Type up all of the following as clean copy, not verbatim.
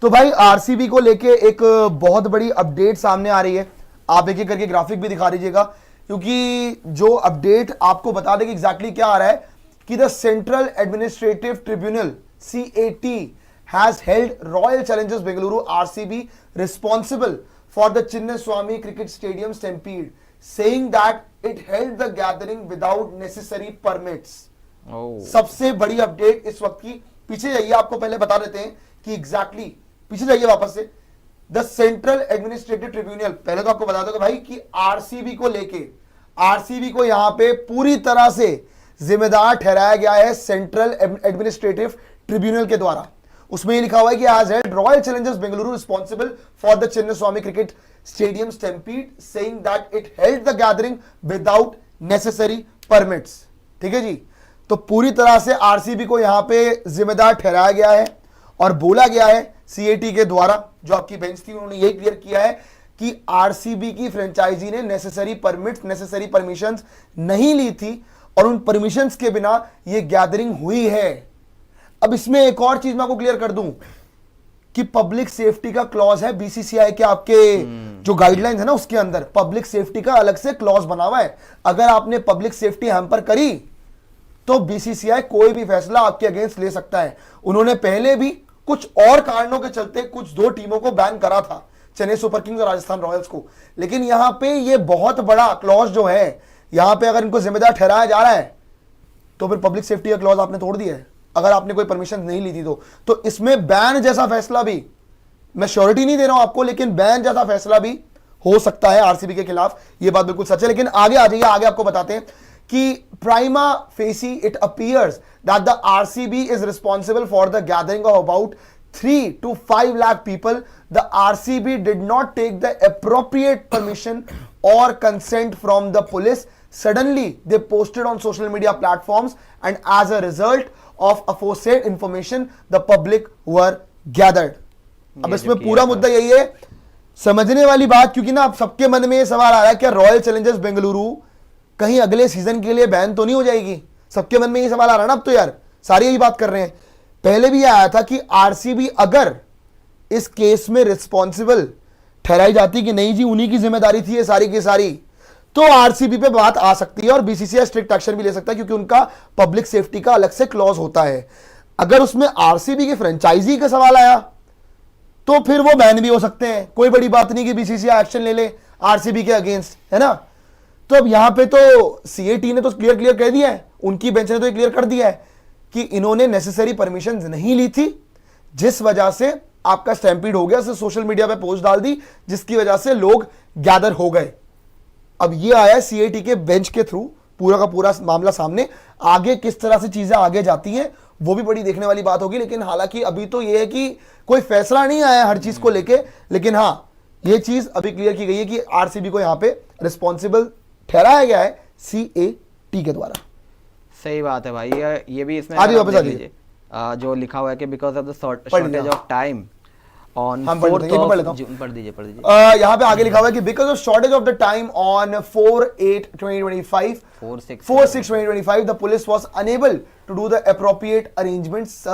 तो भाई आरसीबी को लेके एक बहुत बड़ी अपडेट सामने आ रही है। आप एक एक करके ग्राफिक भी दिखा दीजिएगा, क्योंकि जो अपडेट आपको बता दें कि एग्जैक्टली क्या आ रहा है कि the central administrative tribunal CAT has held royal Challengers Bengaluru RCB responsible for the Chinnaswamy cricket stadium stampede, saying that it held the gathering without necessary permits. सबसे बड़ी अपडेट इस वक्त की। पीछे जाइए, आपको पहले बता देते हैं कि एग्जैक्टली पीछे जाइए वापस से। द सेंट्रल एडमिनिस्ट्रेटिव ट्रिब्यूनल, पहले तो आपको बता दो भाई कि आरसीबी को लेके, आरसीबी को यहां पे पूरी तरह से जिम्मेदार ठहराया गया है सेंट्रल एडमिनिस्ट्रेटिव ट्रिब्यूनल के द्वारा। उसमें ये लिखा हुआ है कि has held royal Challengers Bengaluru responsible for the Chinnaswamy cricket stadium stampede, saying that it held the gathering without necessary permits. ठीक है जी, तो पूरी तरह से आरसीबी को यहां पे जिम्मेदार ठहराया गया है और बोला गया है CAT के द्वारा, जो आपकी बेंच थी उन्होंने यही क्लियर किया है कि आरसीबी की फ्रेंचाइजी ने नेसेसरी परमिट्स, नेसेसरी परमिशंस नहीं ली थी और उन परमिशंस के बिना ये गैदरिंग हुई है। अब इसमें एक और चीज मैं आपको क्लियर कर दूं कि पब्लिक सेफ्टी का क्लॉज है BCCI के आपके जो गाइडलाइंस है ना, उसके अंदर पब्लिक सेफ्टी का अलग से क्लॉज बना हुआ है। अगर आपने पब्लिक सेफ्टी हैम्पर करी तो BCCI कोई भी फैसला आपके अगेंस्ट ले सकता है। उन्होंने पहले भी कुछ और कारणों के चलते कुछ दो टीमों को बैन करा था, चेन्नई सुपर किंग्स और राजस्थान रॉयल्स को, लेकिन यहां पे ये बहुत बड़ा क्लॉज जो है, यहां पे अगर इनको जिम्मेदार ठहराया जा रहा है तो फिर पब्लिक सेफ्टी का क्लॉज आपने तोड़ दिया है, अगर आपने कोई परमिशन नहीं ली थी तो इसमें बैन जैसा फैसला भी, मैं श्योरिटी नहीं दे रहा हूं आपको, लेकिन बैन जैसा फैसला भी हो सकता है आरसीबी के खिलाफ। ये बात बिल्कुल सच है। लेकिन आगे आ जाइए, आगे आपको बताते हैं कि prima facie it appears that the RCB is responsible for the gathering of about 3 to 5 lakh people. The RCB did not take the appropriate permission or consent from the police. Suddenly they posted on social media platforms, and as a result of aforesaid information the public were gathered. अब इसमें पूरा मुद्दा यही है, समझने वाली बात, क्योंकि ना अब सबके मन में ये सवाल आ रहा है क्या रॉयल चैलेंजर्स बेंगलुरु कहीं अगले सीजन के लिए बैन तो नहीं हो जाएगी। सबके मन में ये सवाल आ रहा है ना अब तो यार, सारे यही बात कर रहे हैं। पहले भी आया था कि आरसीबी अगर इस केस में रिस्पॉन्सिबल ठहराई जाती कि नहीं जी उन्हीं की जिम्मेदारी थी ये सारी की सारी, तो आरसीबी पे बात आ सकती है और BCCI स्ट्रिक्ट एक्शन भी ले सकता है, क्योंकि उनका पब्लिक सेफ्टी का अलग से क्लॉज होता है। अगर उसमें आरसीबी की फ्रेंचाइजी का सवाल आया तो फिर वो बैन भी हो सकते हैं। कोई बड़ी बात नहीं कि BCCI एक्शन ले ले आरसीबी के अगेंस्ट, है ना। तो अब यहां पे तो CAT ने तो क्लियर कह दिया है, उनकी बेंच ने तो क्लियर कर दिया है कि इन्होंने नेसेसरी परमिशंस नहीं ली थी, जिस वजह से आपका स्टैम्पीड हो गया। सोशल मीडिया पे पोस्ट डाल दी जिसकी वजह से लोग गैदर हो गए। अब ये आया CAT के बेंच के थ्रू पूरा का पूरा मामला सामने। आगे किस तरह से चीजें आगे जाती हैं वो भी बड़ी देखने वाली बात होगी। लेकिन हालांकि अभी तो ये है कि कोई फैसला नहीं आया हर चीज को लेके, लेकिन हाँ ये चीज अभी क्लियर की गई है कि आरसीबी को यहां पे रिस्पॉन्सिबल ठहराया गया है CAT के द्वारा। सही बात है भाई। ये भी इसमें आगे वापस आ जाइए, जो लिखा हुआ है कि because of the shortage of time on 4th पढ़ दीजिए। यहाँ पे आगे लिखा हुआ है कि because of shortage of the time on 4/8/2025 4/6/2025 the police was unable to do the appropriate arrangements,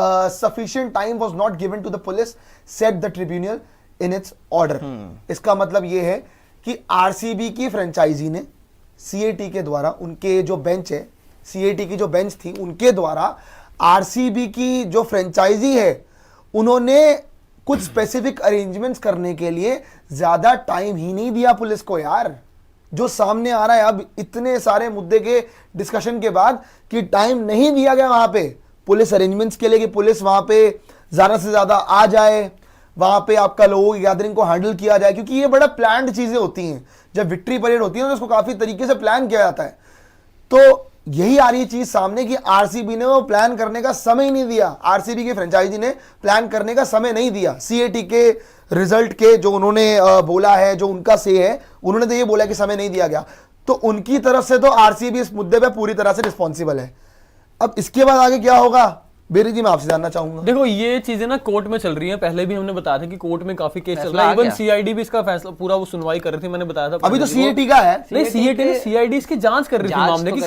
sufficient time was not given to the police, said the tribunal in its order. इसका मतलब ये है कि आरसीबी की franchise ने CAT के द्वारा, उनके जो बेंच है CAT की जो बेंच थी उनके द्वारा आरसीबी की जो फ्रेंचाइजी है उन्होंने कुछ स्पेसिफिक अरेंजमेंट्स करने के लिए ज्यादा टाइम ही नहीं दिया पुलिस को। यार जो सामने आ रहा है अब इतने सारे मुद्दे के डिस्कशन के बाद कि टाइम नहीं दिया गया वहां पे पुलिस अरेंजमेंट्स के लिए, कि पुलिस वहां पे ज्यादा से ज्यादा आ जाए, वहां पे आपका लोगों की गैदरिंग को हैंडल किया जाए, क्योंकि ये बड़ा प्लान्ड चीजें होती हैं। जब विक्ट्री परेड होती है तो उसको काफी तरीके से प्लान किया जाता है। तो यही आ रही चीज सामने कि आरसीबी ने वो प्लान करने का समय ही नहीं दिया, आरसीबी के फ्रेंचाइजी ने प्लान करने का समय नहीं दिया। CAT के रिजल्ट के जो उन्होंने बोला है, जो उनका से है, उन्होंने तो ये बोला कि समय नहीं दिया गया, तो उनकी तरफ से तो आरसीबी इस मुद्दे पे पूरी तरह से रिस्पॉन्सिबल है। अब इसके बाद आगे क्या होगा बेरी जी मैं आपसे जानना चाहूंगा। देखो ये चीजें ना कोर्ट में चल रही हैं, पहले भी हमने बताया था कि कोर्ट में काफी केस चल रहा है, इवन सीआईडी भी इसका फैसला पूरा वो सुनवाई कर रही थी, मैंने बताया था अभी तो सीएटी का है, नहीं सीएटी ने सीआईडी इसकी जांच कर रही थी मामले की,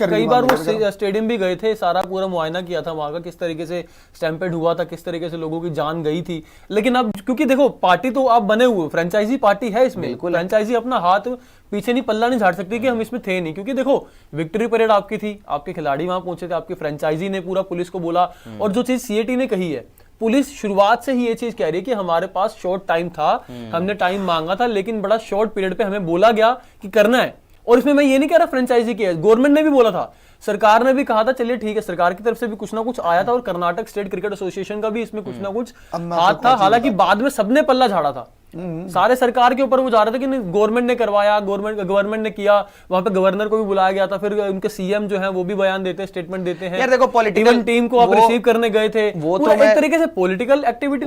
कई बार वो स्टेडियम भी गए थे, सारा पूरा मुआयना किया था वहां का, किस तरीके से स्टैम्पेड हुआ था, किस तरीके से लोगों की जान गई थी। लेकिन अब क्योंकि देखो पार्टी तो आप बने हुए, फ्रेंचाइजी पार्टी है इसमें, फ्रेंचाइजी अपना हाथ पीछे नहीं, पल्ला नहीं झाड़ सकती कि हम इसमें थे नहीं, क्योंकि देखो विक्ट्री परेड आपकी थी, आपके खिलाड़ी वहां पहुंचे थे, आपकी फ्रेंचाइजी ने पूरा पुलिस को बोला। और जो चीज सीएटी ने कही है, पुलिस शुरुआत से ही ये चीज कह रही है कि हमारे पास शॉर्ट टाइम था, हमने टाइम मांगा था, लेकिन बड़ा शॉर्ट पीरियड पे हमें बोला गया कि करना है। और इसमें मैं ये नहीं कह रहा फ्रेंचाइजी की है, गवर्नमेंट ने भी बोला था, सरकार ने भी कहा था चलिए ठीक है, सरकार की तरफ से भी कुछ ना कुछ आया था, और कर्नाटक स्टेट क्रिकेट एसोसिएशन का भी इसमें कुछ ना कुछ हाथ था। हालांकि बाद में सबने पल्ला झाड़ा था, सारे सरकार के ऊपर वो जा रहे थे कि गवर्नमेंट ने करवाया, गवर्नमेंट ने किया, वहां पे गवर्नर को भी बुलाया गया था, फिर उनके सीएम जो है वो भी बयान देते हैं, स्टेटमेंट देते हैं। यार देखो पॉलिटिकल टीम को आप रिसीव करने गए थे, वो तो एक तरीके से पॉलिटिकल एक्टिविटी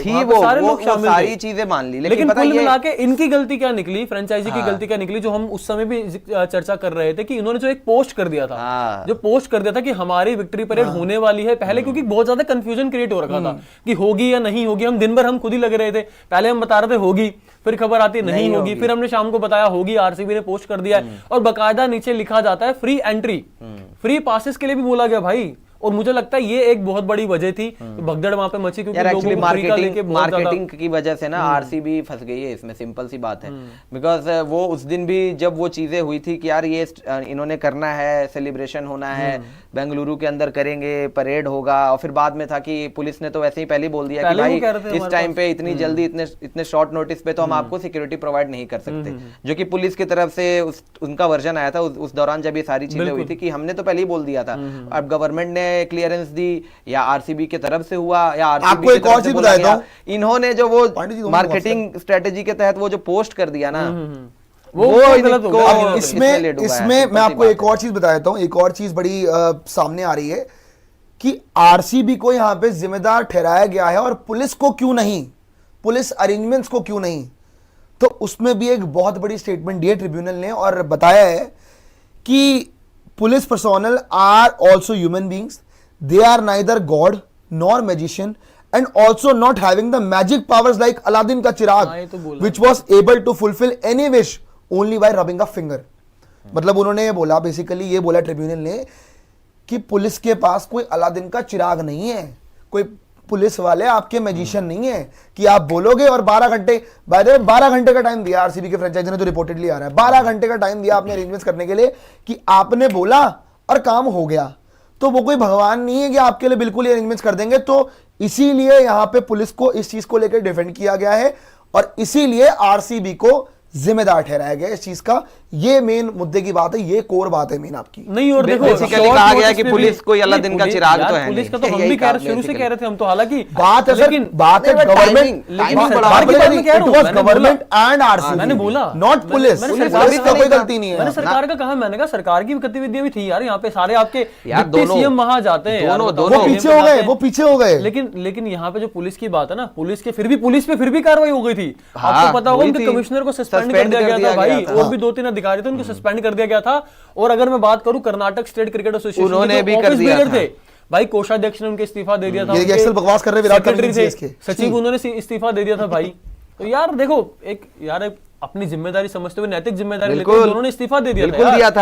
थी, वो सारे लोग शामिल थे, सारी चीजें मान ली। लेकिन कुल मिला के इनकी गलती क्या निकली, फ्रेंचाइजी की गलती क्या निकली, जो हम उस समय भी चर्चा कर रहे थे कि इन्होंने जो एक पोस्ट कर दिया था, जो पोस्ट कर दिया था कि हमारी विक्ट्री परेड होने वाली है पहले, क्योंकि बहुत ज्यादा कंफ्यूजन क्रिएट हो रखा था कि होगी या नहीं होगी। हम दिन भर हम खुद ही लगे रहे थे, पहले हम बता रहे थे होगी, फिर खबर आती नहीं होगी, फिर हमने शाम को बताया होगी, आरसीबी ने पोस्ट कर दिया है, और बकायदा नीचे लिखा जाता है फ्री एंट्री, फ्री पासेस के लिए भी बोला गया भाई। और मुझे लगता है ये एक बहुत बड़ी वजह थी, भगदड़ वहां पे मची, क्योंकि लोगों को मार्केटिंग की वजह से ना आरसीबी फंस गई है इसमें, सिंपल सी बात है। बिकॉज वो उस दिन भी जब वो चीजें हुई थी कि यार ये इन्होंने करना है, सेलिब्रेशन होना है, बेंगलुरु के अंदर करेंगे, परेड होगा, और फिर बाद में था कि पुलिस ने तो वैसे ही पहले ही बोल दिया कि भाई इस टाइम पे इतनी जल्दी इतने शॉर्ट नोटिस पे तो हम आपको सिक्योरिटी प्रोवाइड नहीं कर सकते, जो कि पुलिस की तरफ से उनका वर्जन आया था उस दौरान जब ये सारी चीजें हुई थी कि हमने तो पहले ही बोल दिया था। अब गवर्नमेंट ने क्लियरेंस दी या आरसीबी की तरफ से हुआ या आरसीबी आपको एक और चीज बताया था, इन्होंने जो वो मार्केटिंग स्ट्रेटेजी के तहत वो जो पोस्ट कर दिया ना, वो गलत हो गया। इसमें मैं आपको एक और चीज बता देता हूं, एक और चीज बड़ी सामने आ रही है कि आरसीबी को यहां पे जिम्मेदार ठहराया गया है और पुलिस को क्यों नहीं, पुलिस अरेंजमेंट्स को क्यों नहीं। तो उसमें भी एक बहुत बड़ी स्टेटमेंट दी है ट्रिब्यूनल ने और बताया है कि police personnel are also human beings, they are neither god nor magician and also not having the magic powers like Aladdin का चिराग which was able to fulfill any wish only by rubbing a finger। मतलब उन्होंने ये बोला, basically ये बोला tribunal ने कि police के पास कोई अलादीन का चिराग नहीं है, कोई पुलिस वाले आपके मैजिशियन नहीं है कि आप बोलोगे और 12 घंटे, बाय द वे 12 घंटे का टाइम दिया आरसीबी के फ्रेंचाइजी ने, तो रिपोर्टेडली आ रहा है 12 घंटे का टाइम दिया आपने अरेंजमेंट्स करने के लिए कि आपने बोला और काम हो गया। तो वो कोई भगवान नहीं है कि आपके लिए बिल्कुल ही अरेंजमेंट्स कर देंगे। तो इसीलिए यहां पे पुलिस को इस चीज को लेकर डिफेंड किया गया है और इसीलिए आरसीबी को जिम्मेदार ठहराया गया इस चीज का। ये मेन मुद्दे की बात है, ये कोर बात है मेन आपकी नहीं। और देखो बेसिकली कहा गया कि पुलिस कोई अलादीन का चिराग तो है, पुलिस का तो हम भी कह रहे, शुरू से कह रहे थे हम तो, हालांकि बात है गवर्नमेंट एंड आरसीबी, मैंने बोला नॉट पुलिस, पुलिस का कोई गलती नहीं है। मैंने सरकार का कहा, मैंने कहा सरकार की गतिविधियां भी थी यार, यहाँ पे सारे आपके डिप्टी सीएम वहां जाते हैं, वो पीछे हो गए, वो पीछे हो गए। लेकिन यहाँ पे जो पुलिस की बात है ना, पुलिस के पुलिस पे फिर भी कार्रवाई हो गई थी। आपको पता होगा उनके कमिश्नर को सस्पेंड कर दिया गया था भाई, और भी 2-3 अधिकारी थे उनको सस्पेंड कर दिया गया था। और अगर मैं बात करूं कर्नाटक स्टेट क्रिकेट एसोसिएशन, उन्होंने भी कर दिया था भाई, कोषाध्यक्ष ने उनके इस्तीफा दे दिया था, ये बकवास कर रहे विराट कोहली थे, सचिव उन्होंने इस्तीफा दे दिया था भाई। तो यार देखो एक अपनी जिम्मेदारी समझते हुए, नैतिक जिम्मेदारी लेते हुए उन्होंने इस्तीफा दे दिया था।